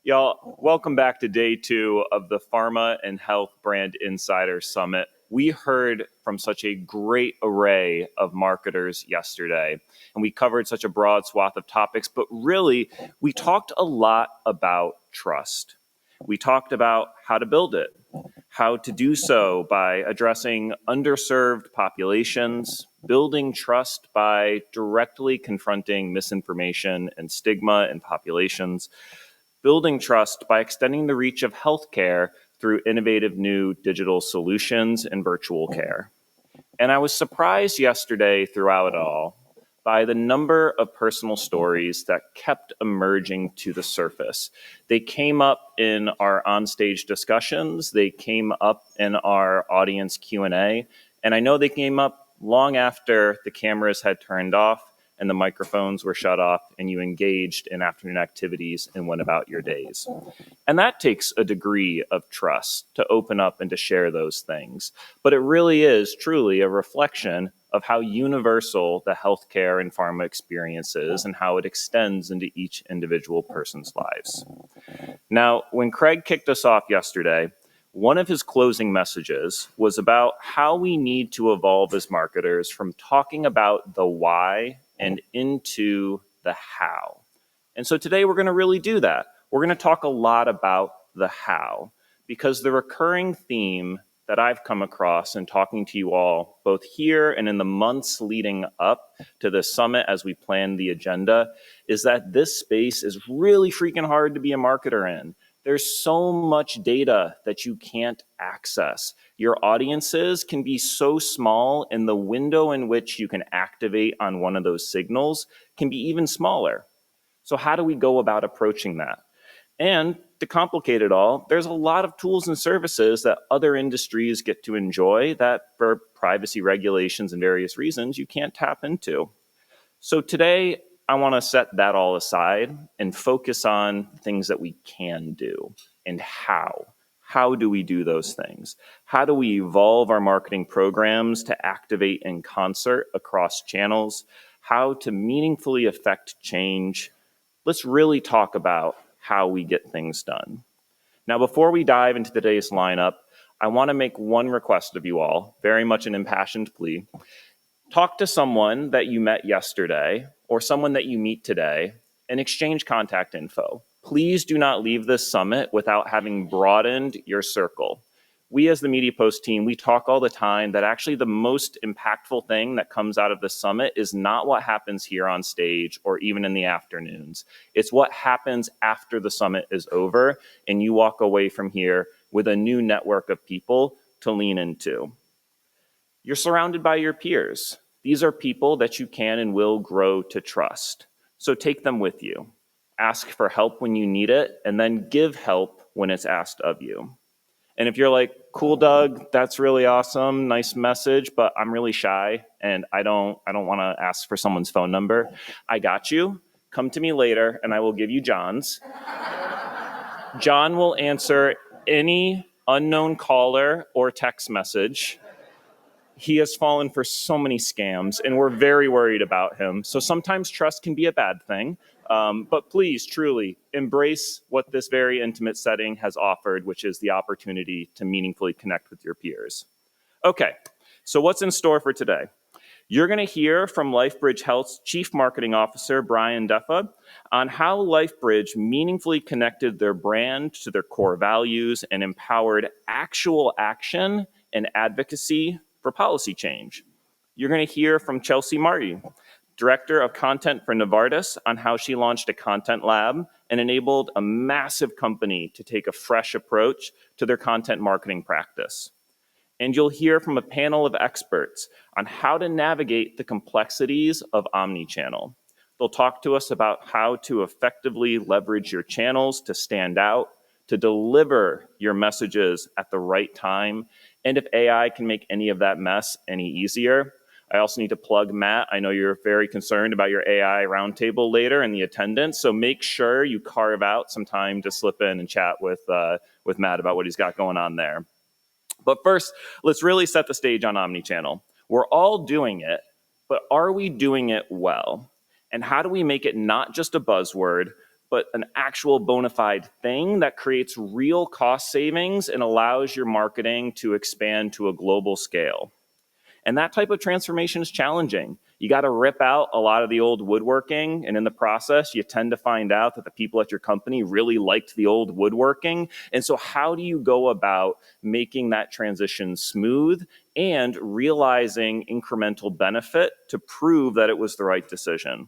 Y'all, welcome back to day 2 of the Pharma and Health Brand Insider Summit. We heard from such a great array of marketers yesterday, and we covered such a broad swath of topics, but really, we talked a lot about trust. We talked about how to build it, how to do so by addressing underserved populations, building trust by directly confronting misinformation and stigma in populations, building trust by extending the reach of healthcare through innovative new digital solutions and virtual care. And I was surprised yesterday throughout it all by the number of personal stories that kept emerging to the surface. They came up in our onstage discussions, they came up in our audience Q&A, and I know they came up long after the cameras had turned off and the microphones were shut off and you engaged in afternoon activities and went about your days. And that takes a degree of trust to open up and to share those things. But it really is truly a reflection of how universal the healthcare and pharma experience is and how it extends into each individual person's lives. Now, when Craig kicked us off yesterday, one of his closing messages was about how we need to evolve as marketers from talking about the why and into the how. And so today we're going to really do that. We're going to talk a lot about the how, because the recurring theme that I've come across in talking to you all, both here and in the months leading up to the summit as we plan the agenda, is that this space is really freaking hard to be a marketer in. There's so much data that you can't access. Your audiences can be so small, and the window in which you can activate on one of those signals can be even smaller. So how do we go about approaching that? And to complicate it all, there's a lot of tools and services that other industries get to enjoy that for privacy regulations and various reasons you can't tap into. So today, I want to set that all aside and focus on things that we can do and how. How do we do those things? How do we evolve our marketing programs to activate in concert across channels? How to meaningfully affect change? Let's really talk about how we get things done. Now, before we dive into today's lineup, I want to make one request of you all, very much an impassioned plea. Talk to someone that you met yesterday or someone that you meet today and exchange contact info. Please do not leave this summit without having broadened your circle. We as the MediaPost team, we talk all the time that actually the most impactful thing that comes out of the summit is not what happens here on stage or even in the afternoons. It's what happens after the summit is over and you walk away from here with a new network of people to lean into. You're surrounded by your peers. These are people that you can and will grow to trust. So take them with you. Ask for help when you need it, and then give help when it's asked of you. And if you're like, cool, Doug, that's really awesome, nice message, but I'm really shy and I don't want to ask for someone's phone number, I got you. Come to me later and I will give you John's. John will answer any unknown caller or text message. He has fallen for so many scams, and we're very worried about him. So sometimes trust can be a bad thing, but please, truly, embrace what this very intimate setting has offered, which is the opportunity to meaningfully connect with your peers. Okay, so what's in store for today? You're going to hear from LifeBridge Health's Chief Marketing Officer, Brian Deffa, on how LifeBridge meaningfully connected their brand to their core values and empowered actual action and advocacy for policy change. You're going to hear from Chelsea Marty, Director of Content for Novartis, on how she launched a content lab and enabled a massive company to take a fresh approach to their content marketing practice. And you'll hear from a panel of experts on how to navigate the complexities of omnichannel. They'll talk to us about how to effectively leverage your channels to stand out, to deliver your messages at the right time, and if AI can make any of that mess any easier. I also need to plug Matt. I know you're very concerned about your AI roundtable later and the attendance, so make sure you carve out some time to slip in and chat with Matt about what he's got going on there. But first, let's really set the stage on omnichannel. We're all doing it, but are we doing it well? And how do we make it not just a buzzword, but an actual bona fide thing that creates real cost savings and allows your marketing to expand to a global scale. And that type of transformation is challenging. You got to rip out a lot of the old woodworking, and in the process, you tend to find out that the people at your company really liked the old woodworking. And so how do you go about making that transition smooth and realizing incremental benefit to prove that it was the right decision?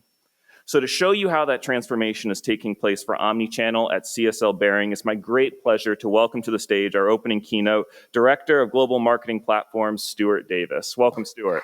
So to show you how that transformation is taking place for omnichannel at CSL Behring, it's my great pleasure to welcome to the stage our opening keynote, Director of Global Marketing Platforms, Stuart Davis. Welcome, Stuart.